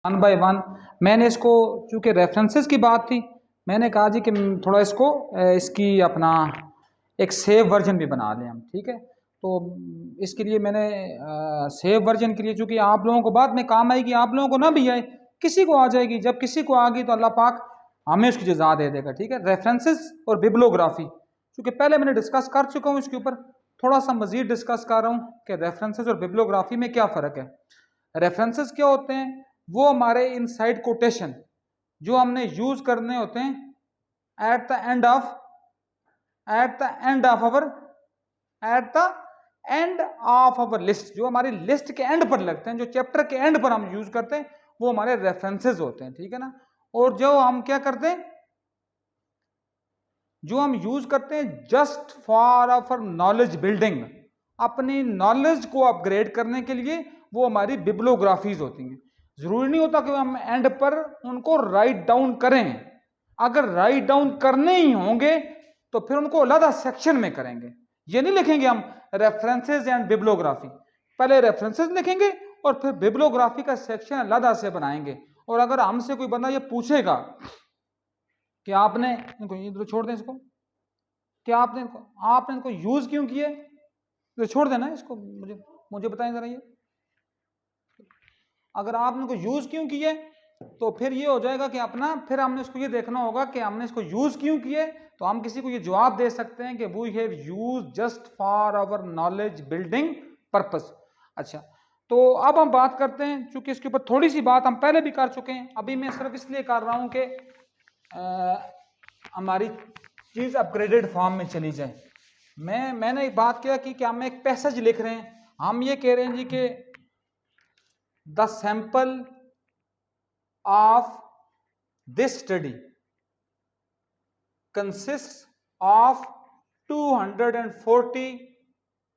One by one. मैंने इसको, चूँकि रेफरेंसेस की बात थी, मैंने कहा जी कि थोड़ा इसको इसकी अपना एक सेव वर्जन भी बना लें हम, ठीक है। तो इसके लिए मैंने सेव वर्जन के लिए, चूँकि आप लोगों को बाद में काम आएगी, आप लोगों को ना भी आए, किसी को आ जाएगी, जब किसी को आ गई तो अल्लाह पाक हमें उसकी जज़ा दे देगा, ठीक है। रेफरेंसेस और बिब्लोग्राफी, चूँकि पहले मैंने डिस्कस कर चुका हूँ इसके ऊपर, थोड़ा सा मजीद डिस्कस कर रहा हूँ कि रेफरेंसेस और बिब्लोग्राफी में क्या फ़र्क है। रेफरेंसेस क्या होते हैं? वो हमारे इनसाइड कोटेशन जो हमने यूज करने होते हैं at the end of our list, जो हमारी लिस्ट के एंड पर लगते हैं, जो चैप्टर के एंड पर हम यूज करते हैं, वो हमारे रेफरेंसेस होते हैं, ठीक है ना। और जो हम क्या करते हैं, जो हम यूज करते हैं just for our knowledge building, अपनी नॉलेज को अपग्रेड करने के लिए, वो हमारी बिब्लोग्राफीज होती हैं। जरूरी नहीं होता कि हम एंड पर उनको राइट डाउन करें, अगर राइट डाउन करने ही होंगे तो फिर उनको अलग सेक्शन में करेंगे। ये नहीं लिखेंगे हम रेफरेंसेस एंड बिब्लोग्राफी, पहले रेफरेंसेस लिखेंगे और फिर बिब्लोग्राफी का सेक्शन अलग से बनाएंगे। और अगर हमसे कोई बंदा ये पूछेगा कि आपने इनको इधर छोड़ दें, इसको क्या आपने इनको यूज क्यों किए, तो छोड़ देना इसको, मुझे बताएं जरा ये, अगर आपने इनको यूज क्यों किए तो फिर ये हो जाएगा कि अपना, फिर हमने इसको ये देखना होगा कि हमने इसको यूज क्यों किए। तो हम किसी को ये जवाब दे सकते हैं कि we have use just for our knowledge building purpose. अच्छा, तो अब हम बात करते हैं, चूंकि इसके ऊपर थोड़ी सी बात हम पहले भी कर चुके हैं, अभी मैं सिर्फ इसलिए कर रहा हूं कि हमारी चीज अपग्रेडेड फॉर्म में चली जाए। मैंने एक बात किया कि हम एक पैसेज लिख रहे हैं, हम ये कह रहे हैं जी कि the sample of this study consists of 240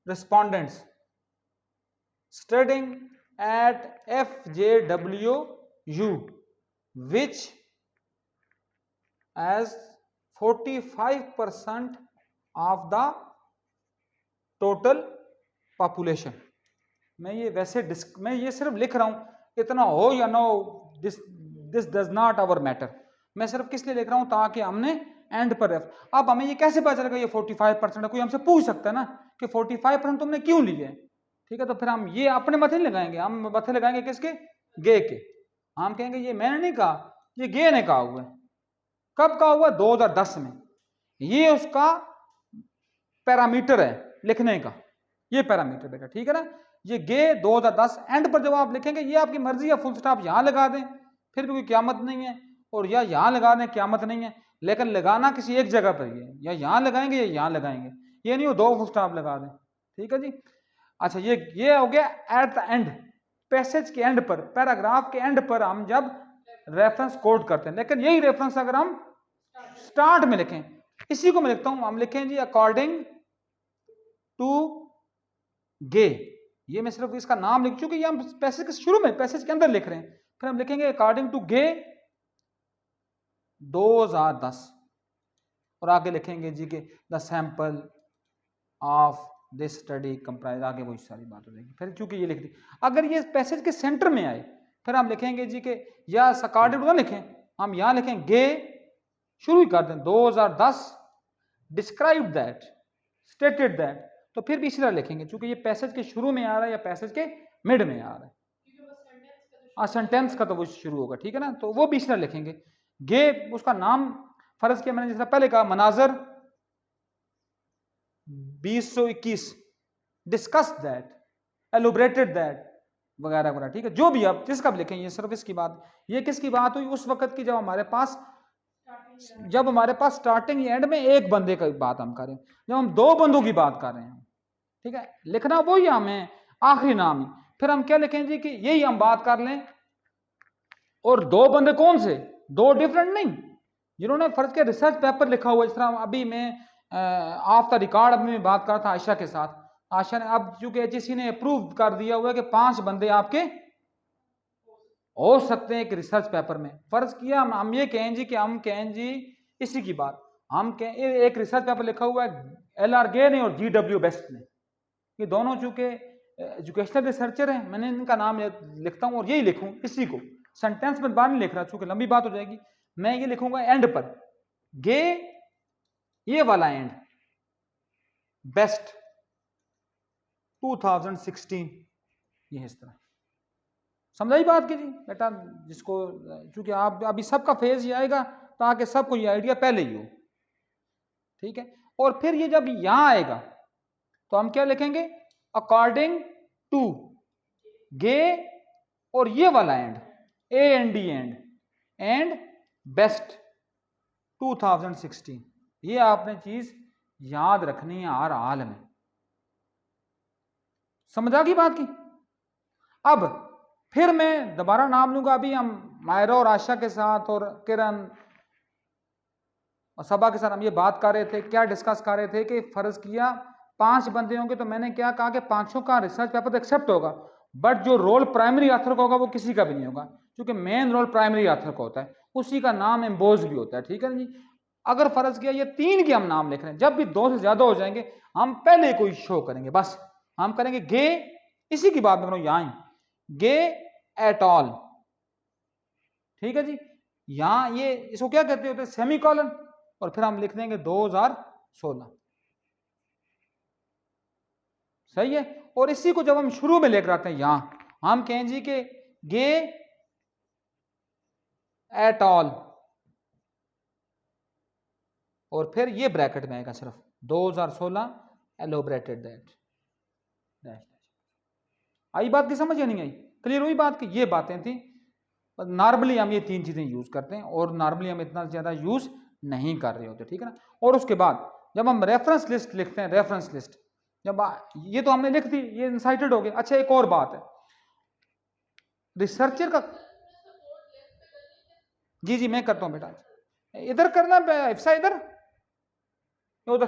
respondents studying at FJWU, which as 45% of the total population। मैं ये सिर्फ लिख रहा हूं, इतना हो या ना हो, this does not our matter. मैं सिर्फ किस लिए लिख रहा हूं, ताकि हमने एंड पर अब हमें ये कैसे पता चलेगा ये 45% है, कोई हमसे पूछ सकता है ना कि 45% तुमने क्यों लिए, ठीक है। तो फिर हम ये अपने मथे नहीं लगाएंगे, हम मथे लगाएंगे किसके, गे के। हम कहेंगे ये मैंने नहीं कहा, ये गे ने कहा हुआ है। कब कहा हुआ? 2010 में। ये उसका पैरामीटर है लिखने का, ये पैरामीटर बेटा, ठीक है ना। ये गे 2010 एंड पर जब आप लिखेंगे, ये आपकी मर्जी है, फुल स्टॉप यहां लगा दें फिर भी कोई क्यामत नहीं है, और या यहां लगा दें क्यामत नहीं है, लेकिन लगाना किसी एक जगह पर ही है, या यहां लगाएंगे या यहां लगाएंगे, ये नहीं हो 2 फुल स्टॉप लगा दें, ठीक है जी। अच्छा, ये हो गया एट द एंड, पैसेज के एंड पर, पैराग्राफ के एंड पर हम जब रेफरेंस कोड करते हैं। लेकिन यही रेफरेंस अगर हम स्टार्ट में लिखें, इसी को मैं लिखता हूं, हम लिखें जी अकॉर्डिंग टू गे, ये मैं सिर्फ इसका नाम लिख चुके, ये हम पैसेज के शुरू में, पैसेज के अंदर लिख रहे हैं। फिर हम लिखेंगे अकॉर्डिंग टू गे 2010, और आगे लिखेंगे जी के the sample of this study comprise, आगे वही सारी बात हो जाएगी। फिर चूंकि ये लिख दी, अगर ये पैसेज के सेंटर में आए, फिर हम लिखेंगे जी के, या अकॉर्डिंग टू ना लिखें, हम यहां लिखें गे, शुरू ही कर दें 2010, डिस्क्राइब दैट, स्टेटेड दैट, तो फिर भी इसी तरह लिखेंगे, चूंकि ये पैसेज के शुरू में आ रहा है या पैसेज के मिड में आ रहा है, सेंटेंस का तो वो शुरू होगा, ठीक है ना, तो वो भी इसी तरह लिखेंगे। गे उसका नाम फर्ज किया मैंने, जैसा पहले कहा मनाजर 2021, डिस्कस दैट, एलोबरेटेड दैट, वगैरह वगैरह, ठीक है। जो भी आप जिसका भी लिखें, ये सिर्फ इसकी बात, ये किसकी बात हुई उस वक्त की, जब हमारे पास स्टार्टिंग एंड में एक बंदे की बात हम करें, जब हम 2 बंदों की बात कर रहे हैं, ठीक है। लिखना वही हमें आखिरी नाम ही, फिर हम क्या लिखें जी कि यही हम बात कर लें, और 2 बंदे कौन से, 2 डिफरेंट नहीं, जिन्होंने फर्ज के रिसर्च पेपर लिखा हुआ। जिस तरह अभी मैं ऑफ द रिकॉर्ड अभी मैं बात कर रहा था आयशा के साथ, आयशा ने, अब चूंकि एचईसी ने अप्रूव कर दिया हुआ है कि 5 बंदे आपके हो सकते हैं एक रिसर्च पेपर में। फर्ज किया हम ये कहें जी कि हम कहें जी इसी की बात, हम कहें एक रिसर्च पेपर लिखा हुआ है LR गे ने और GW बेस्ट ने, ये दोनों चूंकि एजुकेशनल रिसर्चर हैं, मैंने इनका नाम लिखता हूं और यही लिखूं इसी को, सेंटेंस में बार नहीं लिख रहा चूंकि लंबी बात हो जाएगी, मैं ये लिखूंगा एंड पर, गे ये वाला एंड, बेस्ट 2016, ये इस तरह। समझाई बात की जी बेटा, जिसको चूंकि आप अभी सबका फेज ही आएगा ताकि सबको ये आइडिया पहले ही हो, ठीक है। और फिर ये जब यहां आएगा तो हम क्या लिखेंगे, अकॉर्डिंग टू गे और ये वाला and, A and D and best 2016। ये आपने चीज याद रखनी है हर हाल में। समझा की बात की। अब फिर मैं दोबारा नाम लूंगा, अभी हम मायरा और आशा के साथ और किरण और सबा के साथ हम ये बात कर रहे थे, क्या डिस्कस कर रहे थे कि फर्ज किया 5 बंदे होंगे तो मैंने क्या कहा कि 5 का रिसर्च पेपर तो एक्सेप्ट होगा, बट जो रोल प्राइमरी ऑथर का होगा वो किसी का भी नहीं होगा, क्योंकि मेन रोल प्राइमरी ऑथर का होता है, उसी का नाम एम्बोज भी होता है, ठीक है जी। अगर फर्ज किया ये 3 के हम नाम लिख रहे हैं, जब भी 2 से ज्यादा हो जाएंगे हम पहले कोई शो करेंगे, बस हम करेंगे गे, इसी की बात में यहां गे एट ऑल, ठीक है जी। यहां ये इसको क्या कहते होते हैं, सेमी कॉलन, और फिर हम लिख देंगे 2016, सही है। और इसी को जब हम शुरू में लेकर आते हैं यहां हम कहें जी कि गे एट ऑल, और फिर ये ब्रैकेट में आएगा सिर्फ 2016 एलोबरेटेड दैट। आई बात की समझ या नहीं आई, क्लियर हुई बात की। ये बातें थी, नॉर्मली हम ये 3 चीजें यूज करते हैं और नॉर्मली हम इतना ज्यादा यूज नहीं कर रहे होते, ठीक है ना। और उसके बाद जब हम रेफरेंस लिस्ट लिखते हैं, रेफरेंस लिस्ट जब ये तो हमने लिख दी, ये इनसाइटेड हो गया। अच्छा एक और बात है, रिसर्चर का, जी जी मैं करता हूं बेटा, इधर करना इफ्सा, इधर उधर,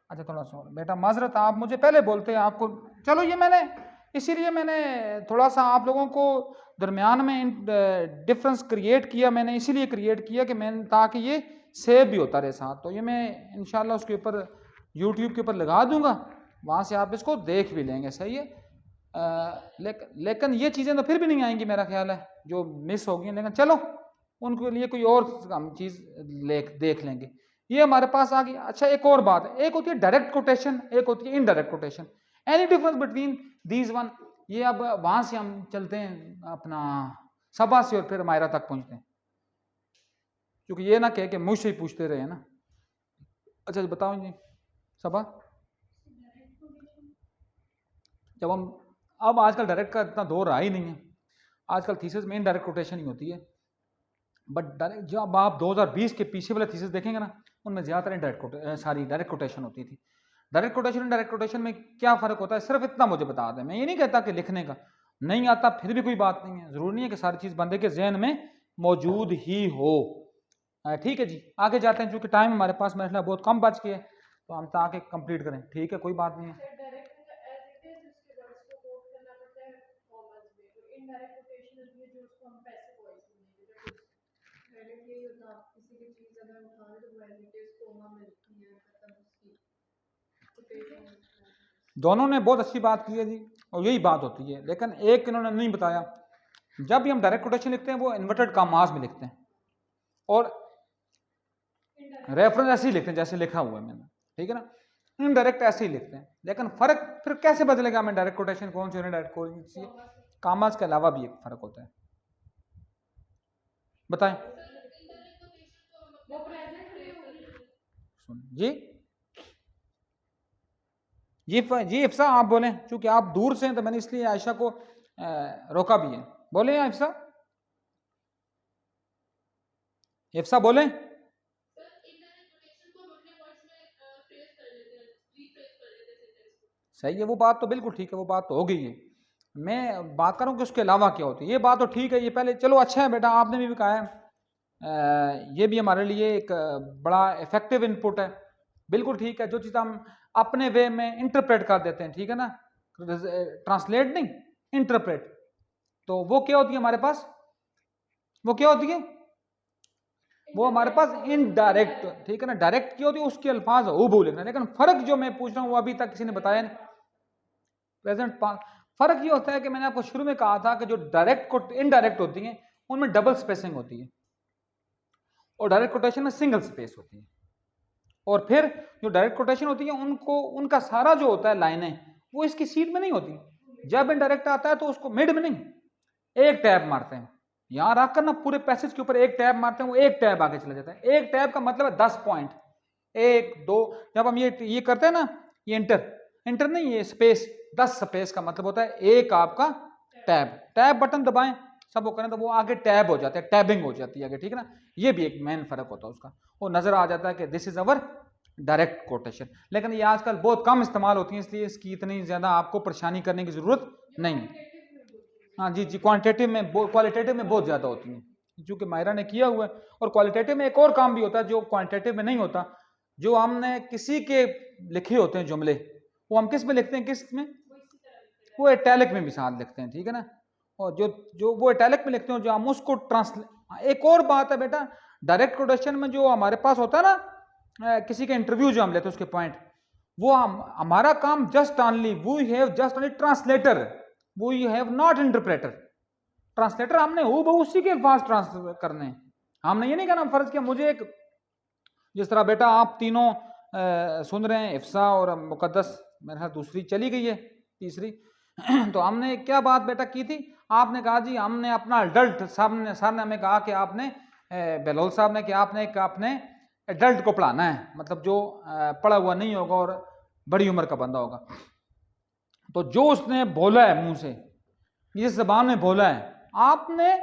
अच्छा थोड़ा सा बेटा माजरत, आप मुझे पहले बोलते हैं आपको, चलो ये मैंने इसीलिए मैंने थोड़ा सा आप लोगों को दरमियान में डिफरेंस क्रिएट किया, मैंने इसीलिए क्रिएट किया कि मैं ताकि ये सेव भी होता रहे साथ। तो ये मैं इंशाल्लाह उसके ऊपर यूट्यूब के ऊपर लगा दूंगा, वहाँ से आप इसको देख भी लेंगे, सही है। लेकिन ये चीज़ें तो फिर भी नहीं आएंगी मेरा ख्याल है, जो मिस होगी, लेकिन चलो उनके लिए कोई और हम चीज़ देख लेंगे। ये हमारे पास आ गई। अच्छा एक और बात है, एक होती है डायरेक्ट कोटेशन, एक होती है indirect quotation, any difference between these one. ये अब वहां से हम चलते हैं अपना सबा से और फिर मायरा तक पहुंचते हैं, क्योंकि ये ना कह के मुझसे ही पूछते रहे ना। अच्छा बताओ जी सबा, जब हम अब आजकल डायरेक्ट का इतना दौर रहा ही नहीं है, आजकल थीसिस में इनडायरेक्ट कोटेशन ही होती है, बट डायरेक्ट जब आप 2020 के पीछे वाले थीसिस देखेंगे ना, उनमें ज्यादातर डायरेक्ट कोटेशन होती थी। डायरेक्ट कोटेशन डायरेक्ट कोटेशन में क्या फर्क होता है, सिर्फ इतना मुझे बता दें। मैं ये नहीं कहता कि लिखने का नहीं आता फिर भी कोई बात नहीं है, जरूरी नहीं है कि सारी चीज बंदे के जहन में मौजूद ही हो, ठीक है जी। आगे जाते हैं, चूंकि टाइम हमारे पास मेरे ख्याल बहुत कम बच गया है, तो हम ताकि कंप्लीट करें, ठीक है कोई बात नहीं है। दोनों ने बहुत अच्छी बात की है जी, और यही बात होती है, लेकिन एक इन्होंने नहीं बताया, जब भी हम डायरेक्ट कोटेशन लिखते हैं वो इन्वर्टेड कॉमास में लिखते हैं, और रेफरेंस ऐसे ही लिखते हैं जैसे लिखा हुआ है मैंने, ठीक है ना। इनडायरेक्ट ऐसे ही लिखते हैं, लेकिन फर्क फिर कैसे बदलेगा हमें, डायरेक्ट कोटेशन कौन सी है, डायरेक्ट कौन सी है, कॉमास के अलावा भी एक फर्क होता है, बताएं जी। जी इफ्सा आप बोलें, क्योंकि आप दूर से हैं तो मैंने इसलिए आयशा को रोका भी है। बोले इफ्सा, इफ्सा बोले। सही है, वो बात तो बिल्कुल ठीक है, वो बात तो हो गई है। मैं बात करूं कि उसके अलावा क्या होती है, ये बात तो ठीक है, ये पहले चलो अच्छा है बेटा, आपने भी कहा है, ये भी हमारे लिए एक बड़ा इफेक्टिव इनपुट है, बिल्कुल ठीक है। जो चीज़ हम अपने वे में इंटरप्रेट कर देते हैं, ठीक है ना, ट्रांसलेट नहीं इंटरप्रेट, तो वो क्या होती है हमारे पास, वो क्या होती है, वो हमारे पास इनडायरेक्ट, ठीक है ना। डायरेक्ट क्या होती है, उसके अल्फाज हूबहू लिखना, लेकिन फर्क जो मैं पूछ रहा हूँ वो अभी तक किसी ने बताया नहीं। प्रेजेंट फर्क ये होता है कि मैंने आपको शुरू में कहा था कि जो डायरेक्ट इनडायरेक्ट होती हैं उनमें डबल स्पेसिंग होती है और डायरेक्ट कोटेशन में सिंगल स्पेस होती है। और फिर जो डायरेक्ट कोटेशन होती है उनको उनका सारा जो होता है लाइनें वो इसकी सीट में नहीं होती। जब इनडायरेक्ट आता है तो उसको मिड में नहीं, एक टैब मारते हैं, यहां रखकर ना पूरे पैसेज के ऊपर एक टैब मारते हैं, वो एक टैब आगे चला जाता है। एक टैब का मतलब है 10 पॉइंट, 1 2। जब हम ये करते हैं ना, ये इंटर नहीं, ये स्पेस, 10 स्पेस का मतलब होता है एक आपका टैब बटन दबाएं सब वो करें तो वो आगे टैब हो जाते हैं, टैबिंग हो जाती है आगे, ठीक है ना। ये भी एक मेन फर्क होता है उसका, वो नजर आ जाता है कि this is our direct quotation. लेकिन ये आजकल बहुत कम इस्तेमाल होती है, इसलिए इसकी इतनी ज्यादा आपको परेशानी करने की जरूरत नहीं है। हाँ जी, क्वांटिटेटिव में क्वालिटेटिव में बहुत ज्यादा होती है, क्योंकि मायरा ने किया हुआ है। और क्वालिटेटिव में एक और काम भी होता है जो क्वांटिटेटिव में नहीं होता, जो हमने किसी के लिखे होते हैं जुमले, वो हम किस में लिखते हैं, किस में, वो इटैलिक में भी साथ लिखते हैं, ठीक है ना। और जो वो इटैलिक में लिखते हैं, जो हम उसको ट्रांसलेट। एक और बात है बेटा, डायरेक्ट कोटेशन में जो हमारे पास होता है ना, किसी के इंटरव्यू जो हम लेते हैं उसके पॉइंट, वो हमारा काम just only we have just only translator, we have not interpreter. Translator हमने वो उसी के अल्फाज ट्रांसलेट करने हैं, हमने ये नहीं कहना फर्ज किया मुझे एक, जिस तरह बेटा आप तीनों सुन रहे हैं, इफ्सा और मुकद्दस मेरे साथ दूसरी चली गई है, तीसरी तो हमने क्या बात बेटा की थी, आपने कहा जी हमने अपना अडल्ट सर ने हमें कहा कि आपने बेलोल साहब ने कि आपने अपने एडल्ट को पढ़ाना है, मतलब जो पढ़ा हुआ नहीं होगा और बड़ी उम्र का बंदा होगा। तो जो उसने बोला है मुंह से, जिस जबान में बोला है, आपने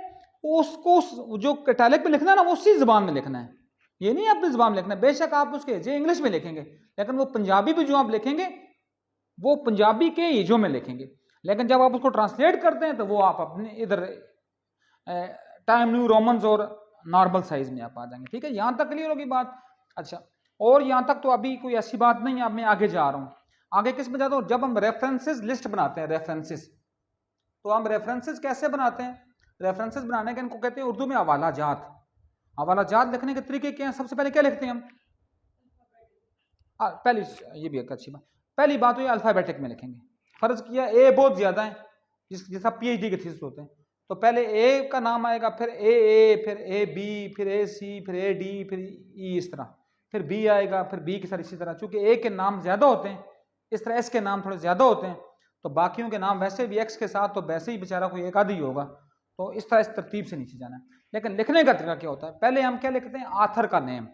उसको जो इटैलिक में लिखना है ना, वो उसी जबान में लिखना है, ये नहीं अपनी जबान में लिखना है। बेशक आप उसके जे इंग्लिश में लिखेंगे, लेकिन वो पंजाबी भी जो आप लिखेंगे वो पंजाबी के हिजों में लिखेंगे। लेकिन जब आप उसको ट्रांसलेट करते हैं तो वो आप अपने इधर टाइम न्यू रोमन्स और नॉर्मल साइज में आप आ जाएंगे, ठीक है। यहां तक क्लियर होगी बात। अच्छा, और यहां तक तो अभी कोई ऐसी बात नहीं है, अब मैं आगे जा रहा हूं। आगे किस में जाता हूं, जब हम रेफरेंसेस लिस्ट बनाते हैं, रेफरेंसेस, तो हम रेफरेंसेस कैसे बनाते हैं, रेफरेंसेस बनाने के इनको कहते हैं उर्दू में हवाला जात। हवाला जात लिखने के तरीके क्या हैं, सबसे पहले क्या लिखते हैं हम, पहली, ये भी एक अच्छी बात, पहली बात तो ये अल्फाबेटिक में लिखेंगे। फर्ज किया ए बहुत ज्यादा है, जैसा पीएचडी के थीसिस होते हैं, तो पहले ए का नाम आएगा, फिर ए, फिर ए बी, फिर ए सी, फिर ए डी, फिर ई, इस तरह, फिर बी आएगा, फिर बी के साथ इसी तरह। चूंकि ए के नाम ज्यादा होते हैं, इस तरह एस के नाम थोड़े ज्यादा होते हैं, तो बाकियों के नाम वैसे भी एक्स के साथ तो वैसे ही बेचारा कोई एक आध ही होगा, तो इस तरह इस तरतीब से नीचे जाना है। लेकिन लिखने का तरीका क्या होता है, पहले हम क्या लिखते हैं, आथर का नेम,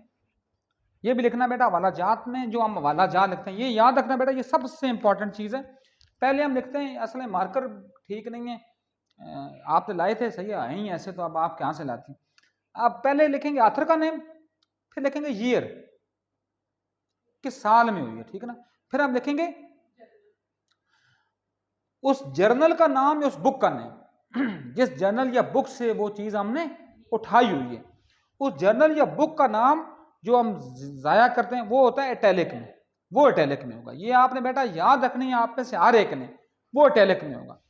ये भी लिखना बेटा हवाला जात में, जो हम हवाला जात लिखते हैं, ये याद रखना बेटा, ये सबसे इंपॉर्टेंट चीज है। पहले हम लिखते हैं, असल में मार्कर ठीक नहीं है, आप तो लाए थे सही है ही ऐसे, तो अब आप कहाँ से लाती, आप पहले लिखेंगे आथर का नेम, फिर लिखेंगे ईयर, किस साल में हुई है, ठीक है ना। फिर आप लिखेंगे उस जर्नल का नाम या उस बुक का नेम, जिस जर्नल या बुक से वो चीज हमने उठाई हुई है, उस जर्नल या बुक का नाम जो हम जाया करते हैं वो होता है इटैलिक में, वो इटैलिक में होगा। ये आपने बेटा याद रखनी है, आप में से हर एक ने, वो इटैलिक में होगा।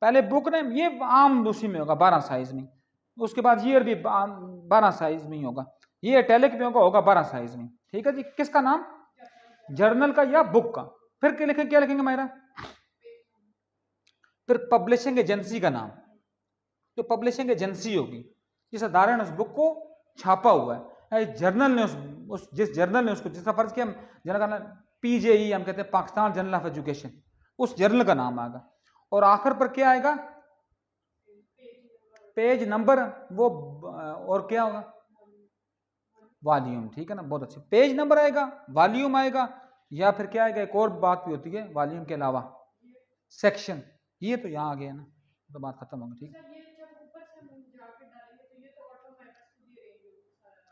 पहले बुक नेम ये आम उसी में होगा 12 साइज में, उसके बाद ईयर भी 12 साइज में ही होगा, ये इटैलिक में होगा 12 साइज में, ठीक है जी। किसका नाम, जर्नल का या बुक का। फिर क्या लिखेंगे, क्या लिखेंगे मायरा, फिर पब्लिशिंग एजेंसी का नाम, जो पब्लिशिंग एजेंसी होगी जिस अदारे ने उस बुक को छापा हुआ है, जर्नल ने उस जिस जर्नल ने उसको, जिसका फर्ज किया हम जर्नल का नाम पीजेई हम कहते हैं, पाकिस्तान जर्नल ऑफ एजुकेशन, उस जर्नल का नाम आएगा। और आखिर पर क्या आएगा, पेज नंबर, वो और क्या होगा, वॉल्यूम, ठीक है ना, बहुत अच्छे, पेज नंबर आएगा, वॉल्यूम आएगा, या फिर क्या आएगा, एक और बात भी होती है वॉल्यूम के अलावा, सेक्शन। ये तो यहाँ आ गया ना, तो बात खत्म हो गई, ठीक।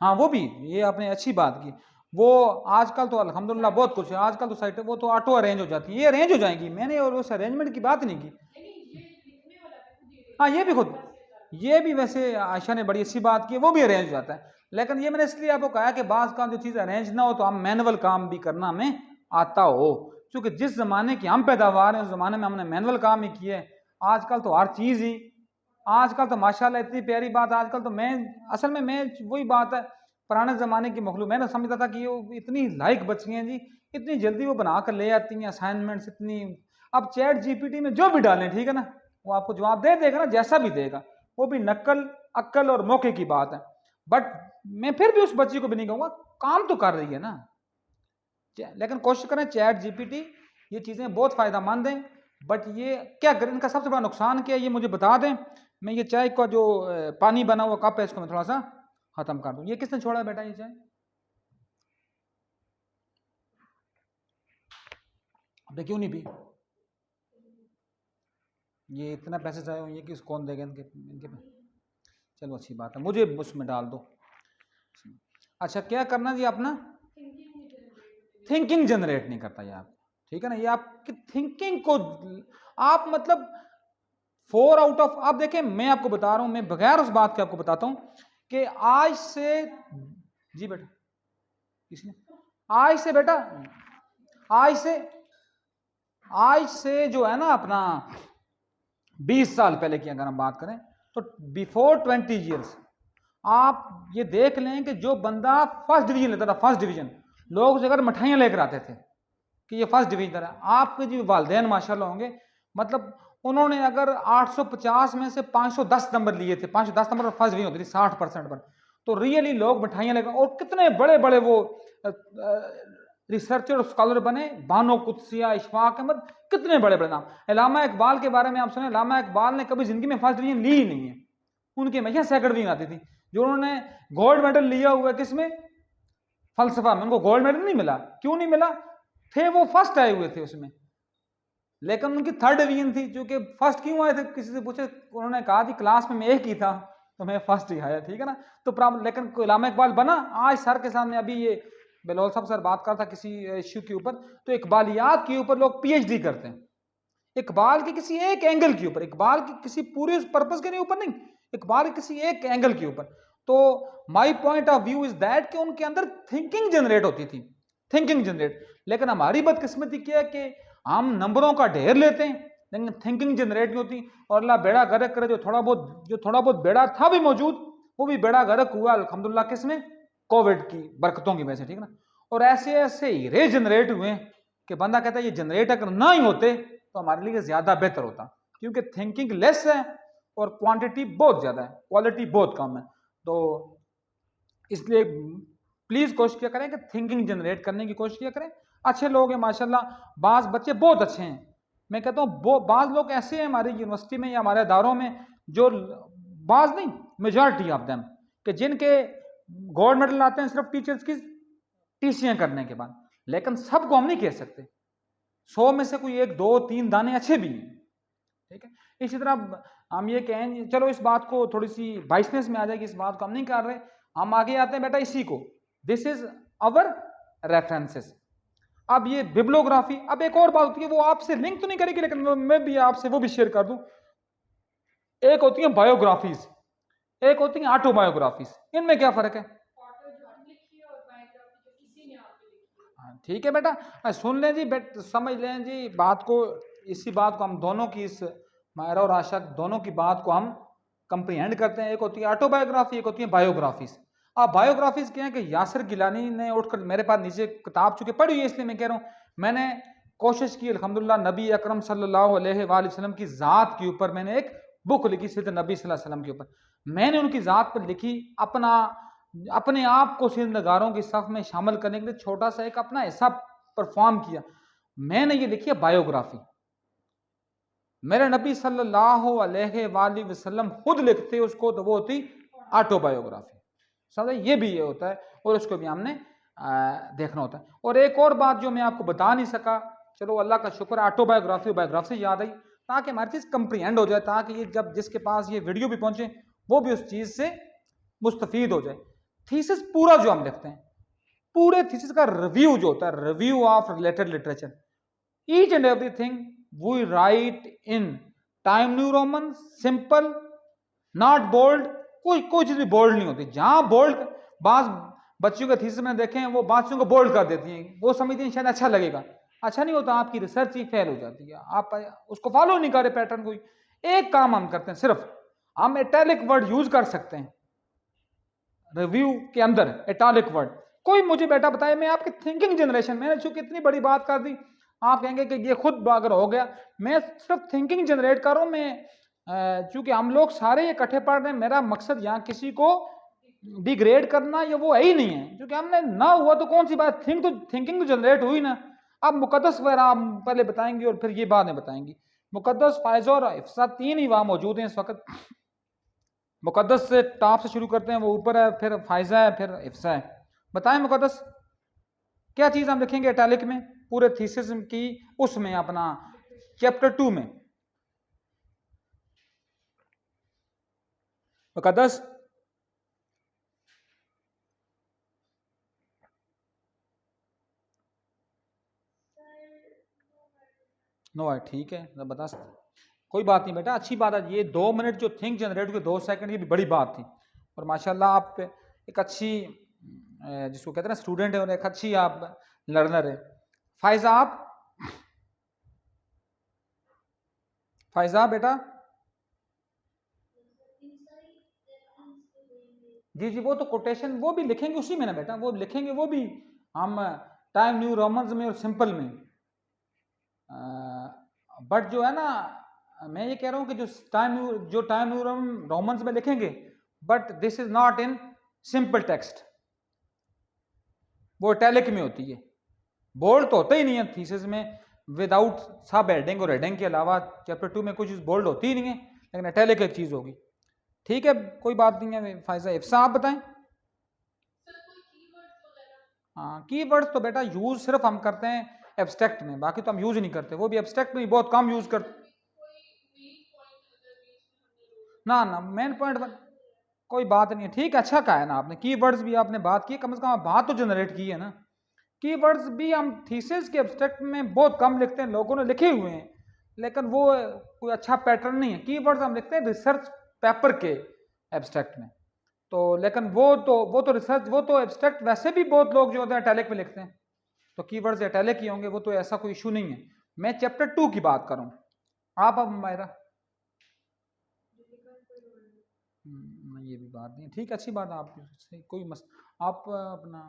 हाँ वो भी, ये आपने अच्छी बात की, वो आजकल तो अल्हम्दुलिल्लाह बहुत कुछ है, आजकल तो साइटें वो तो ऑटो अरेंज हो जाती है, ये अरेंज हो जाएंगी, मैंने और उस अरेंजमेंट की बात नहीं की। हाँ ये भी खुद, ये भी वैसे आयशा ने बड़ी अच्छी बात की, वो भी अरेंज हो जाता है। लेकिन ये मैंने इसलिए आपको कहा कि बाज़ काम जो चीज़ अरेंज ना हो तो हम मैनुअल काम भी करना हमें आता हो, क्योंकि जिस ज़माने की हम पैदावार हैं उस ज़माने में हमने मैनुअल काम ही किया है। आजकल तो हर चीज़ ही, आजकल तो माशाल्लाह इतनी प्यारी बात, आजकल तो मैं असल में मैं वही बात है, पुराने ज़माने की मखलूक, मैंने समझता था कि वो इतनी लाइक बच्चियाँ हैं जी, इतनी जल्दी वो बना कर ले आती हैं असाइनमेंट्स, इतनी अब चैट जीपीटी में जो भी डालें, ठीक है ना, वो आपको जवाब दे देगा ना, जैसा भी देगा, वो भी नकल अक्ल और मौके की बात है। बट मैं फिर भी उस बच्ची को भी नहीं कहूंगा, काम तो कर रही है ना। लेकिन कोशिश करें चैट जीपीटी, ये चीजें बहुत फायदेमंद हैं, बट ये क्या करें, इनका सबसे बड़ा नुकसान क्या है ये मुझे बता दें। मैं ये चाय का जो पानी बना हुआ कप है इसको मैं थोड़ा सा खत्म कर दूं। ये किसने छोड़ा है बेटा ये चाय? आपने क्यों नहीं पी? ये इतना पैसे चाहे ये कि कौन देगा इनके इनके पे? चलो अच्छी बात है, मुझे उसमें डाल दो। अच्छा क्या करना जी, अपना थिंकिंग जनरेट नहीं करता ये आप, ठीक है ना, ये आपकी थिंकिंग को आप मतलब 4 आउट ऑफ, आप देखें मैं आपको बता रहा हूं, मैं बगैर उस बात के आपको बताता हूं कि आज से, जी बेटा किसने, आज से बेटा, आज से जो है ना अपना 20 साल पहले की अगर हम बात करें तो बिफोर 20 ईयर्स आप ये देख लें कि जो बंदा फर्स्ट डिवीजन लेता था, फर्स्ट डिवीजन, लोग उस जगह मिठाइयां लेकर आते थे कि ये फर्स्ट डिवीजन है। आपके जो वालदेन माशाल्लाह होंगे, मतलब उन्होंने अगर 850 में से 510 नंबर लिए थे, 510 नंबर पर फर्स्ट डिवीजन होती थी 60% पर, तो रियली लोग मिठाइयां लेकर, और कितने बड़े बड़े वो रिसर्चर और स्कॉलर बने, बानो कुत्सिया, इशफाक अहमद, कितने बड़े बड़े नाम। अल्लामा इकबाल के बारे में आप सुने, अल्लामा इकबाल ने कभी जिंदगी में फर्स्ट डिवीजन ली ही नहीं है, उनकी हमेशा सेकंड डिवीजन आती थी। जो उन्होंने गोल्ड मेडल लिया हुआ है किसमें, फलसफा में, उनको गोल्ड मेडल नहीं मिला। क्यों नहीं मिला? थे वो फर्स्ट आए हुए थे उसमें, लेकिन उनकी थर्ड डिवीजन थी। जो कि फर्स्ट क्यों आए थे, किसी से पूछे, उन्होंने कहा जी क्लास में मैं एक ही था तो मैं फर्स्ट ही आया, ठीक है ना। तो प्रॉब्लम, लेकिन अल्लामा इकबाल बना। आज सर के सामने अभी ये बेलोल साहब सर बात करता किसी इश्यू के ऊपर, तो इकबालियात के ऊपर लोग पीएचडी करते हैं, इकबाल के किसी एक एंगल के ऊपर, इकबाल की किसी पूरे पर्पस के ऊपर नहीं, इकबाल के किसी एक एंगल के ऊपर। तो my point of view is that कि उनके अंदर थिंकिंग जनरेट होती थी, थिंकिंग जनरेट। लेकिन हमारी बदकिस्मती क्या है कि हम नंबरों का ढेर लेते हैं लेकिन थिंकिंग जनरेट नहीं होती। और अल्लाह बेड़ा गर्क करे, जो थोड़ा बहुत बेड़ा था भी मौजूद, वो भी बेड़ा गर्क हुआ अल्हम्दुलिल्लाह किसमें, कोविड की बरकतों की वजह से, ठीक है ना। और ऐसे ऐसे हीरे जनरेट हुए कि बंदा कहता है ये जनरेट अगर ना ही होते तो हमारे लिए ज्यादा बेहतर होता, क्योंकि थिंकिंग लेस है और क्वांटिटी बहुत ज्यादा है, क्वालिटी बहुत कम है। तो इसलिए प्लीज कोशिश किया करें कि थिंकिंग जनरेट करने की कोशिश किया करें। अच्छे लोग हैं माशाल्लाह, बाज बच्चे बहुत अच्छे हैं। मैं कहता हूँ बाज लोग ऐसे हैं हमारी यूनिवर्सिटी में या हमारे अदारों में, जो बाज नहीं, मेजॉरिटी ऑफ देम, कि जिनके गोल्ड मेडल आते हैं सिर्फ टीचर्स की टीसीएं करने के बाद। लेकिन सबको हम नहीं कह सकते, 100 में से कोई 1 2 3 दाने अच्छे भी हैं, ठीक है। इसी तरह हम ये कहें, चलो इस बात को थोड़ी सी बाइसनेस में आ जाएगी, इस बात को हम नहीं कर रहे। हम आगे आते हैं बेटा इसी को, दिस इज अवर रेफरेंसेस। अब ये बिब्लोग्राफी, अब एक और बात होती है, वो आपसे लिंक तो नहीं करेगी लेकिन मैं भी आपसे वो भी शेयर कर दूं। एक होती है बायोग्राफीज, एक होती है ऑटोबायोग्राफीज, इनमें क्या फर्क है? ठीक है बेटा, सुन लें जी, समझ लें जी बात को, इसी बात को हम दोनों की, इस मायरा और आशा दोनों की बात को हम कंप्रीहेंड करते हैं। एक होती है ऑटोबायोग्राफी, एक होती है बायोग्राफीज। अब बायोग्राफीज क्या है कि यासिर गिलानी ने उठकर मेरे पास नीचे किताब चुके पढ़ी हुई है, इसलिए मैं कह रहा हूँ, मैंने कोशिश की अल्हम्दुलिल्लाह नबी अकरम सल्लल्लाहु अलैहि वसल्लम की ज़ात के ऊपर मैंने एक बुक लिखी, सीरत नबी सल्लल्लाहु अलैहि वसल्लम के ऊपर। मैंने उनकी ज़ात पर लिखी, अपने आप को सिरनगारों की सफ में शामिल करने के लिए छोटा सा एक अपना हिस्सा परफॉर्म किया। मैंने ये लिखी है बायोग्राफी। मेरे नबी सल्लल्लाहु अलैहि वसल्लम खुद लिखते उसको, तो वो होती ऑटोबायोग्राफी। समझे, ये भी ये होता है और उसको भी हमने देखना होता है। और एक और बात जो मैं आपको बता नहीं सका, चलो अल्लाह का शुक्र, ऑटोबायोग्राफी बायोग्राफी से याद आई, ताकि हमारी चीज कंप्रीहेंड हो जाए, ताकि ये जब जिसके पास ये वीडियो भी पहुंचे वो भी उस चीज से मुस्तफीद हो जाए। थीसिस पूरा जो हम लिखते हैं, पूरे थीसिस का रिव्यू जो होता है, review of related literature, each and everything we write in time new roman, simple, not bold. कोई चीज भी बोल्ड नहीं होती। जहां बोल्ड, बाज बच्चों के थीसिस में देखें, वो बातों को बोल्ड कर देती हैं, वो समझती हैं शायद अच्छा लगेगा, अच्छा नहीं होता, आपकी रिसर्च ही फेल हो जाती है, आप उसको फॉलो नहीं कर रहे पैटर्न को। एक काम हम करते हैं, सिर्फ हम इटैलिक वर्ड यूज कर सकते हैं रिव्यू के अंदर, इटैलिक वर्ड। कोई मुझे बेटा बताए, मैं आपकी थिंकिंग जनरेशन, मैंने चूंकि इतनी बड़ी बात कर दी, आप कहेंगे कि ये खुद अगर हो गया, मैं सिर्फ थिंकिंग जनरेट कर रहा हूँ। मैं चूंकि हम लोग सारे इकट्ठे पढ़ रहे हैं, मेरा मकसद यहाँ किसी को डिग्रेड करना या वो है ही नहीं है, क्योंकि हमने ना हुआ तो कौन सी बात, थिंकिंग तो जनरेट हुई ना। अब मुकद्दस वगैरह हम पहले बताएंगे और फिर ये बाद में बताएंगे। मुकद्दस, फायजा और इफ्सा, तीन ही वहां मौजूद हैं इस वक्त। मुकद्दस से टॉप से शुरू करते हैं, वो ऊपर है, फिर फायजा है, फिर इफ्सा है। बताएं मुकद्दस क्या चीज हम लिखेंगे इटैलिक में पूरे थीसिस की, उसमें अपना चैप्टर 2 में। मुकद्दस नो है, ठीक है, बता सकते, कोई बात नहीं बेटा, अच्छी बात है। ये 2 मिनट जो थिंक जनरेट हुए 2 सेकंड, ये भी बड़ी बात थी। और माशाल्लाह आप एक अच्छी जिसको कहते हैं ना स्टूडेंट है, और एक अच्छी आप लर्नर है। फायजा आप, फायजा बेटा, जी जी, वो तो कोटेशन वो भी लिखेंगे उसी में ना बेटा, वो लिखेंगे वो भी हम टाइम न्यू रोमन्स में और सिंपल में। बट जो है ना, मैं ये कह रहा हूँ कि जो टाइम न्यू रोमन्स में लिखेंगे, but this is not in simple text, वो इटैलिक में होती है। बोल्ड तो होता ही नहीं है थीसिस में, विदाउट सब हेडिंग और हेडिंग के अलावा चैप्टर 2 में कुछ बोल्ड होती ही नहीं है, लेकिन इटैलिक एक चीज होगी। ठीक है, कोई बात नहीं है। फायजा, इफ्सा आप बताएं। हाँ, कीवर्ड्स तो बेटा यूज सिर्फ हम करते हैं एब्स्ट्रैक्ट में, बाकी तो हम यूज नहीं करते, वो भी एब्स्ट्रैक्ट में बहुत कम यूज करते। ना ना, मेन पॉइंट कोई बात नहीं है, ठीक है, अच्छा कहा है ना आपने। कीवर्ड्स भी आपने बात की, कम से कम आप बात तो जनरेट की है ना। कीवर्ड्स भी हम थीसिस के एब्स्ट्रैक्ट में बहुत कम लिखते हैं, लोगों ने लिखे हुए हैं, लेकिन वो कोई अच्छा पैटर्न नहीं है। कीवर्ड्स हम लिखते हैं रिसर्च पेपर के एब्स्ट्रैक्ट में, तो लेकिन वो तो रिसर्च, वो तो एब्स्ट्रैक्ट वैसे भी बहुत लोग जो होते हैं इटैलिक में लिखते हैं, तो कीवर्ड्स इटैलिक ही होंगे, वो तो ऐसा कोई इशू नहीं है। मैं चैप्टर 2 की बात करूं, आप अब मेरा ये भी बात नहीं, ठीक है, अच्छी बात है। आप कोई आप अपना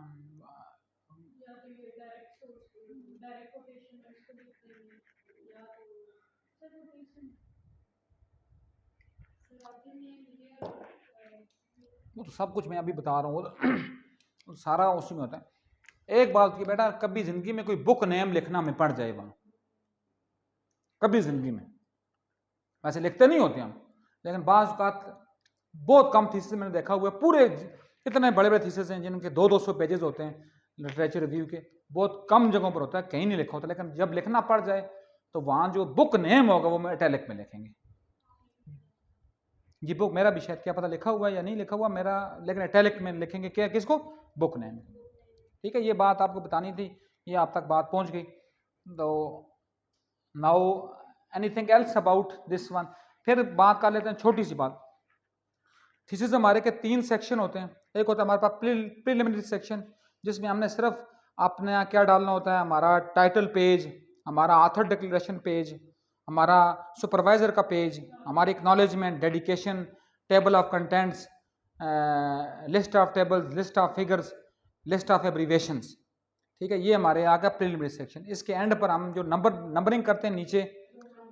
वो तो सब कुछ मैं अभी बता रहा हूँ, तो सारा उसी में होता है। एक बात की बेटा, कभी जिंदगी में कोई बुक नेम लिखना हमें पड़ जाए वहां, कभी जिंदगी में, वैसे लिखते नहीं होते हम, लेकिन बाज़ औक़ात बहुत कम थीसिस मैंने देखा हुआ है, पूरे इतने बड़े बड़े थीसिस हैं जिनके 200-200 पेजेस होते हैं लिटरेचर रिव्यू के, बहुत कम जगहों पर होता है, कहीं नहीं लिखा होता, लेकिन जब लिखना पड़ जाए तो वहां जो बुक नेम होगा वो मैं इटैलिक में लिखेंगे। ये बुक मेरा भी शायद क्या पता लिखा हुआ है या नहीं लिखा हुआ मेरा, लेकिन इटैलिक में लिखेंगे क्या, किसको, बुक नेम। ठीक है, ये बात आपको बतानी थी, ये आप तक बात पहुंच गई। तो now anything else about this one, फिर बात कर लेते हैं छोटी सी बात। थीसिस हमारे के 3 सेक्शन होते हैं। एक होता है हमारे पास प्रीलिमिनरी सेक्शन, जिसमें हमने सिर्फ अपने यहाँ क्या डालना होता है, हमारा टाइटल पेज, हमारा ऑथर डिक्लेरेशन पेज, हमारा सुपरवाइजर का पेज, हमारी acknowledgement, dedication, table of contents, list of tables, list of figures, list of abbreviations. ठीक है, ये हमारे आ गया प्रीलिमिनरी सेक्शन। इसके एंड पर हम जो नंबरिंग करते हैं नीचे,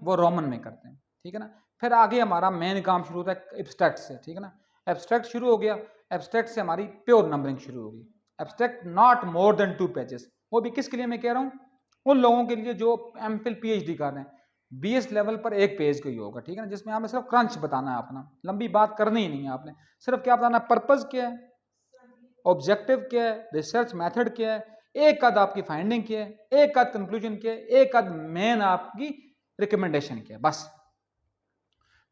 वो रोमन में करते हैं। ठीक है ना, फिर आगे हमारा मेन काम शुरू होता है एब्स्ट्रैक्ट से। ठीक है ना, एब्स्ट्रैक्ट शुरू हो गया, एब्स्ट्रैक्ट से हमारी प्योर नंबरिंग शुरू होगी। Abstract not more than 2 pages, वो भी किसके लिए मैं कह रहा हूँ, उन लोगों के लिए जो एमफिल पीएचडी कर रहे हैं, बीएस लेवल पर 1 पेज का ही होगा। ठीक है ना, जिसमें हमें सिर्फ क्रंच बताना है अपना, लंबी बात करनी ही नहीं है आपने, सिर्फ क्या बताना, पर्पज क्या है, ऑब्जेक्टिव क्या है, रिसर्च मेथड क्या है, एक आध आपकी फाइंडिंग क्या है, एक आध कंक्लूजन क्या है, एक आध मेन आपकी रिकमेंडेशन क्या है, बस।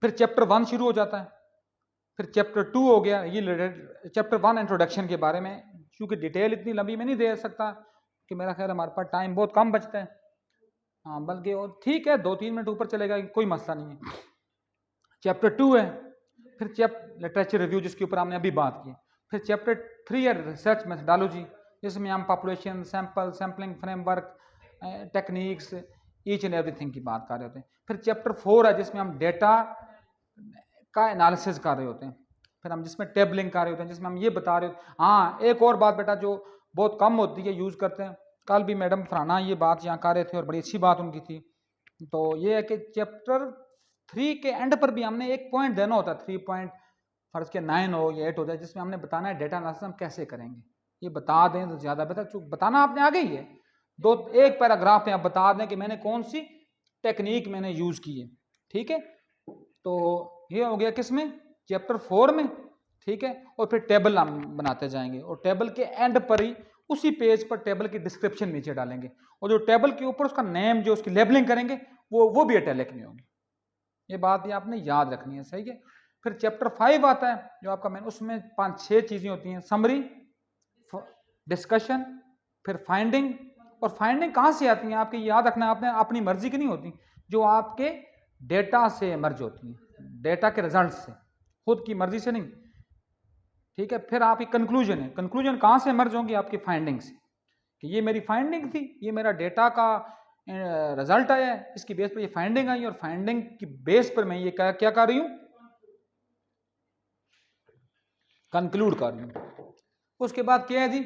फिर चैप्टर 1 शुरू हो जाता है, फिर चैप्टर 2 हो गया। ये चैप्टर 1 इंट्रोडक्शन के बारे में, क्योंकि डिटेल इतनी लंबी में नहीं दे सकता कि मेरा ख्याल हमारे पास टाइम बहुत कम बचता है। हाँ, बल्कि ठीक है 2-3 मिनट ऊपर चलेगा, कोई मसला नहीं है। चैप्टर 2 है, फिर लिटरेचर रिव्यू जिसके ऊपर हमने अभी बात की। फिर चैप्टर 3 है रिसर्च मेथडोलॉजी, जिसमें हम population, sampling framework, techniques, each and everything की बात कर रहे होते हैं। फिर चैप्टर 4 है जिसमें हम डेटा का एनालिसिस कर रहे होते हैं। फिर हम जिसमें टेबलिंग कर रहे होते हैं, जिसमें हम ये बता रहे होते हैं। हाँ, एक और बात बेटा जो बहुत कम होती है, यूज़ करते हैं, कल भी मैडम फराना ये बात यहाँ कर रहे थे और बड़ी अच्छी बात उनकी थी। तो ये है कि चैप्टर 3 के एंड पर भी हमने एक पॉइंट देना होता है, 3 पॉइंट फर्ज के 9 हो या 8 हो जाए, जिसमें हमने बताना है डेटा एनालिसिस हम कैसे करेंगे। ये बता दें तो ज़्यादा बेहतर, चूँकि बताना आपने आगे ही है, एक पैराग्राफ में आप बता दें कि मैंने कौन सी टेक्निक मैंने यूज़ की है। ठीक है, तो ये हो गया किस में, चैप्टर 4 में। ठीक है, और फिर टेबल हम बनाते जाएंगे और टेबल के एंड पर ही उसी पेज पर टेबल की डिस्क्रिप्शन नीचे डालेंगे और जो टेबल के ऊपर उसका नेम जो उसकी लेबलिंग करेंगे वो भी इटैलिक में होगी। ये बात ये आपने याद रखनी है, सही है। फिर चैप्टर 5 आता है जो आपका मैन, उसमें 5-6 चीजें होती हैं, समरी, डिस्कशन, फिर फाइंडिंग। और फाइंडिंग कहाँ से आती है आपकी, याद रखना, आपने अपनी मर्जी की नहीं होती, जो आपके डेटा से इमर्ज होती हैं, डेटा के रिजल्ट से, खुद की मर्जी से नहीं। ठीक है, फिर आपकी कंक्लूजन है, कंक्लूजन कहाँ से इमर्ज होंगी, आपकी फाइंडिंग से, कि ये मेरी फाइंडिंग थी, ये मेरा डेटा का रिजल्ट आया है, इसकी बेस पर ये फाइंडिंग आई और फाइंडिंग की बेस पर मैं ये क्या कर रही हूँ, कंक्लूड कर रही हूँ। उसके बाद क्या है जी,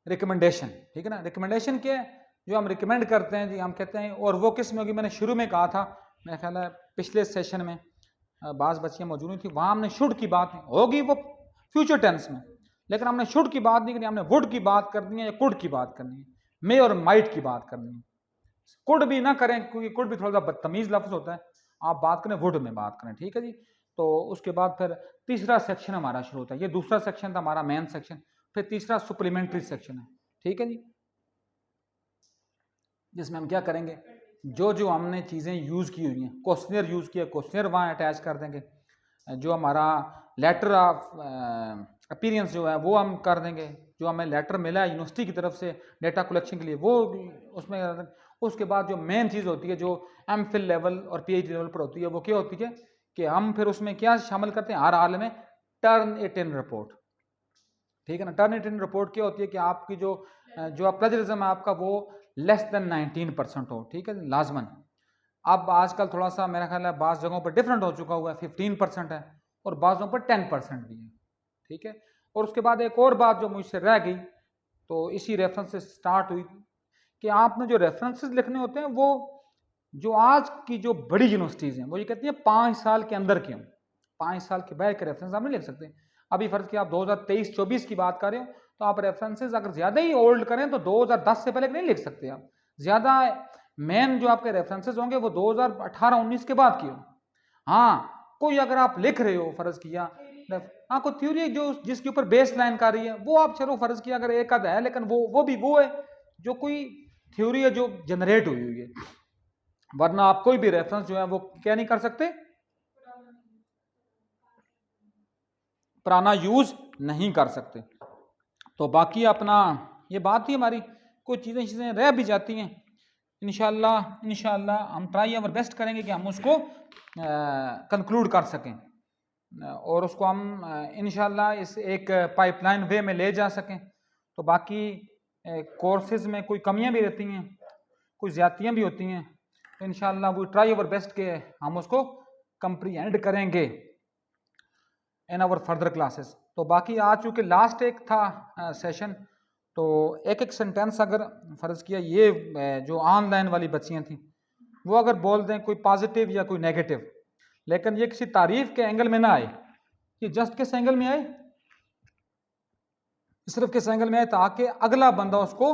रिकमेंडेशन। ठीक है ना, रिकमेंडेशन क्या है, जो हम रिकमेंड करते हैं जी, हम कहते हैं, और वो किस में होगी, मैंने शुरू में कहा था, मेरा ख्याल है पिछले सेशन में बाज़ बच्चियाँ मौजूद नहीं थी, वहाँ हमने शुड की बात नहीं होगी, वो फ्यूचर टेंस में, लेकिन हमने शुड की बात नहीं करनी, हमने वुड की बात करनी है या कुड की बात करनी है, मे और माइट की बात करनी है। कुड भी ना करें क्योंकि कुड भी थोड़ा सा बदतमीज लफ्ज होता है, आप बात करें वुड में बात करें। ठीक है जी, तो उसके बाद फिर तीसरा सेक्शन हमारा शुरू होता है, ये दूसरा सेक्शन था हमारा मेन सेक्शन, फिर तीसरा सुप्लीमेंट्री सेक्शन है। ठीक है जी, जिसमें हम क्या करेंगे, जो जो हमने चीज़ें यूज़ की हुई हैं, क्वेश्चनर यूज़ किया, क्वेश्चनर वहाँ अटैच कर देंगे, जो हमारा लेटर ऑफ अपीयरेंस जो है वो हम कर देंगे, जो हमें लेटर मिला है यूनिवर्सिटी की तरफ से डेटा कलेक्शन के लिए वो उसमें कर देंगे। उसके बाद जो मेन चीज़ होती है, जो एमफिल लेवल और पीएचडी लेवल पर होती है, वो क्या होती है कि हम फिर उसमें क्या शामिल करते हैं, हर हाल में टर्न इट इन रिपोर्ट। ठीक है ना, टर्न इट इन रिपोर्ट क्या होती है कि आपकी जो प्लेजरिज्म है आपका वो लेस देन 19% हो। ठीक है, लाजमन। अब आजकल थोड़ा सा मेरा ख्याल है बाज़ जगहों पर डिफरेंट हो चुका हुआ है, 15% है और बाज़ जगहों पर 10% भी है। ठीक है, और उसके बाद एक और बात जो मुझसे रह गई, तो इसी रेफरेंस से स्टार्ट हुई, कि आपने जो रेफरेंसेस लिखने होते हैं वो जो आज की जो बड़ी यूनिवर्सिटीज़ हैं वो ये कहती हैं 5 साल के अंदर क्यों, 5 साल के बैक के रेफरेंस आप नहीं लिख सकते। अभी फर्ज किया आप 2023-24 की बात कर रहे हो, तो आप रेफरेंसेस अगर ज़्यादा ही ओल्ड करें तो 2010 से पहले नहीं लिख सकते आप। ज़्यादा मेन जो आपके रेफरेंसेस होंगे वो 2018-19 के बाद की हो। हाँ, कोई अगर आप लिख रहे हो फर्ज किया, हाँ कोई थ्योरी जो जिसके ऊपर बेस लाइन कर रही है वो आप चलो फर्ज किया अगर एक आधा है, लेकिन वो भी वो है जो कोई थ्योरी है जो जनरेट हुई हुई है, वरना आप कोई भी रेफरेंस जो है वो क्या नहीं कर सकते, पुराना यूज नहीं कर सकते। तो बाकी अपना ये बात ही हमारी, कुछ चीज़ें रह भी जाती हैं, इंशाल्लाह हम ट्राई अवर बेस्ट करेंगे कि हम उसको कंक्लूड कर सकें और उसको हम इंशाल्लाह इस एक पाइपलाइन वे में ले जा सकें। तो बाकी कोर्सेज में कोई कमियां भी रहती हैं, कुछ ज़्यादतियाँ भी होती हैं, तो इंशाल्लाह वो ट्राई अवर बेस्ट के हम उसको कंप्रीहेंड करेंगे इन आवर फर्दर क्लासेस। तो बाकी आज चूँकि लास्ट एक था सेशन, तो एक एक सेंटेंस अगर फ़र्ज़ किया ये जो ऑनलाइन वाली बच्चियाँ थी वो अगर बोल दें कोई पॉजिटिव या कोई नेगेटिव, लेकिन ये किसी तारीफ के एंगल में ना आए, कि जस्ट किस एंगल में आए, सिर्फ किस एंगल में आए ताकि अगला बंदा उसको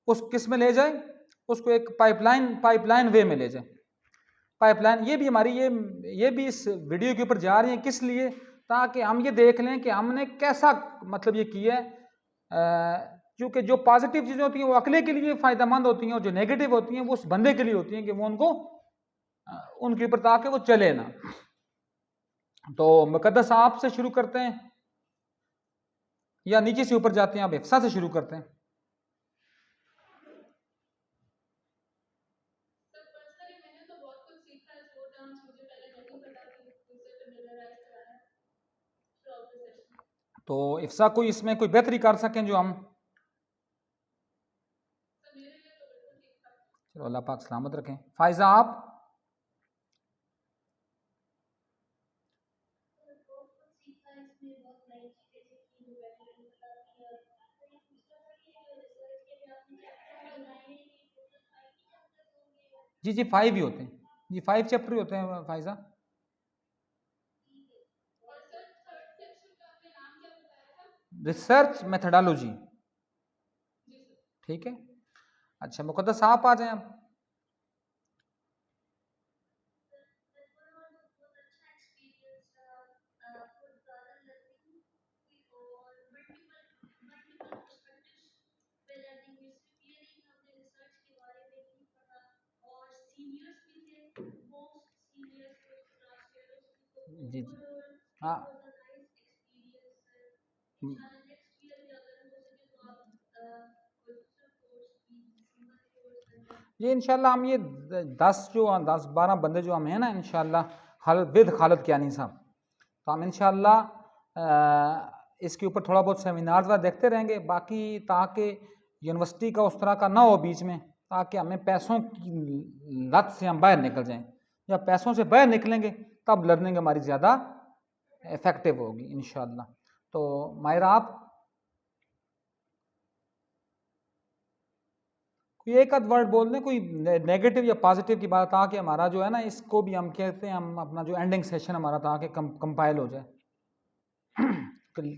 उस किस में ले जाए, उसको एक पाइपलाइन वे में ले जाए। पाइपलाइन ये भी हमारी ये भी इस वीडियो के ऊपर जा रही है किस लिए, ताकि हम ये देख लें कि हमने कैसा मतलब ये किया है, क्योंकि जो पॉजिटिव चीज़ें होती हैं वो अगले के लिए फ़ायदेमंद होती हैं और जो नेगेटिव होती हैं वो उस बंदे के लिए होती हैं कि वो उनको उनके ऊपर ताकि वो चले ना। तो मुकद्दस आपसे शुरू करते हैं या नीचे से ऊपर जाते हैं, आप हिफ्सा से शुरू करते हैं। तो इफ्सा कोई इसमें कोई बेहतरी कर सकें जो हम, चलो अल्लाह पाक सलामत रखें। फायजा आप, जी जी 5 ही होते हैं जी, 5 चैप्टर ही होते हैं फायजा। रिसर्च मेथडोलॉजी, ठीक है। अच्छा मुकद्दस आप आ जाएं आप। जी जी हाँ ये इंशाल्लाह हम ये 10 12 बंदे जो हम हैं ना इंशाल्लाह, खालिद विद खालिद कियानी साहब, तो हम इंशाल्लाह इसके ऊपर थोड़ा बहुत सेमिनार वगैरह देखते रहेंगे। बाकी ताकि यूनिवर्सिटी का उस तरह का ना हो बीच में, ताकि हमें पैसों की लत से हम बाहर निकल जाएं। जब पैसों से बाहर निकलेंगे तब लर्निंग हमारी ज़्यादा इफेक्टिव होगी इंशाल्लाह। तो मायरा आप कोई एक आध वर्ड बोल दें, कोई नेगेटिव या पॉजिटिव की बात, ताकि हमारा जो है ना इसको भी हम कहते हैं, हम अपना जो एंडिंग सेशन हमारा ताकि कंपाइल हो जाए।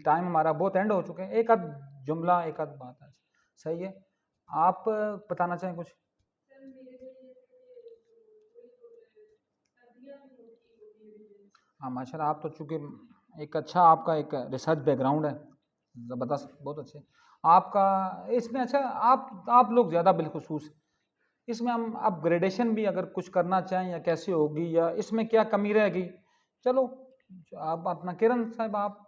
टाइम हमारा बहुत एंड हो चुके हैं, एक आध जुमला एक आध बात है, सही है। आप बताना चाहें कुछ? हाँ माशाल्लाह, आप तो चूँकि एक अच्छा आपका एक रिसर्च बैकग्राउंड है, ज़बरदस्त, बहुत अच्छे आपका इसमें। अच्छा आप लोग ज़्यादा बिलखुसूस इसमें हम अपग्रेडेशन भी अगर कुछ करना चाहें या कैसे होगी या इसमें क्या कमी रहेगी, चलो आप अपना किरण साहब आप।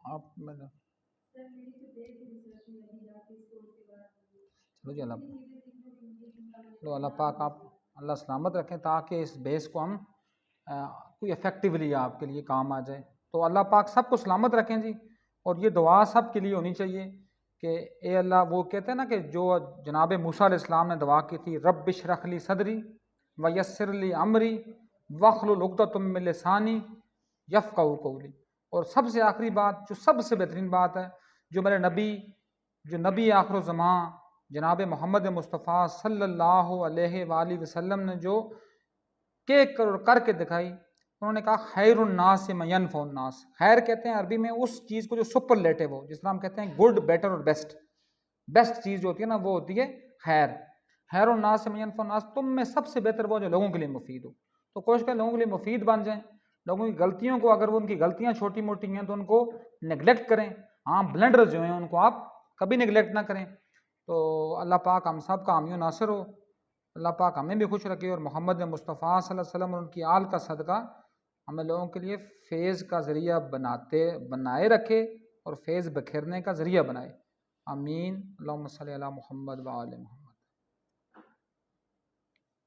आप मतलब चलो जी अल्लाह, चलो अल्लाह पाक आप अल्लाह सलामत रखें, ताकि इस बेस को हम कोई इफेक्टिवली आपके लिए काम आ जाए। तो अल्लाह पाक सबको सलामत रखें जी। और ये दुआ सब के लिए होनी चाहिए कि ए अल्लाह, वो कहते हैं ना कि जो जनाब मूसा अलैहिस्सलाम ने दुआ की थी, रब्ब इश्रह ली सदरी व यस्सिर ली अमरी वहलुल उक़दतम मिन लिसानी यफ़क़हू क़ौली। और सबसे आखिरी बात, जो सबसे बेहतरीन बात है, जो मेरे नबी, जो नबी आखिर ज़मां जनाब मोहम्मद मुस्तफ़ा सल्लल्लाहु अलैहि वसल्लम ने जो के करके दिखाई, उन्होंने कहा खैरुन्नास यनफ़उन्नास। खैर कहते हैं अरबी में उस चीज़ को जो सुपरलेटिव हो, जिस तरह हम कहते हैं गुड, बेटर और बेस्ट। बेस्ट चीज़ जो होती है ना वो होती है खैर। खैरुन्नास यनफ़उन्नास, तुम में सबसे बेहतर वो जो लोगों के लिए मुफीद हो। तो कोशिश करें लोगों के लिए मुफीद बन जाएं। लोगों की गलतियों को, अगर वो उनकी गलतियाँ छोटी मोटी हैं तो उनको नेगलेक्ट करें। हाँ ब्लेंडर जो हैं उनको आप कभी नेगलेक्ट ना करें। तो अल्लाह पाक हम सब का हामी नासिर हो। अल्लाह पाक हमें भी खुश रखे और मोहम्मद मुस्तफ़ा सल्लल्लाहु अलैहि वसल्लम और उनकी आल का सदका हमें लोगों के लिए फेज़ का ज़रिया बनाए रखे और फेज़ बखेरने का ज़रिया बनाए। आमीन। अल्लाहुम्मा सल्ली अला मुहम्मद व आले मुहम्मद।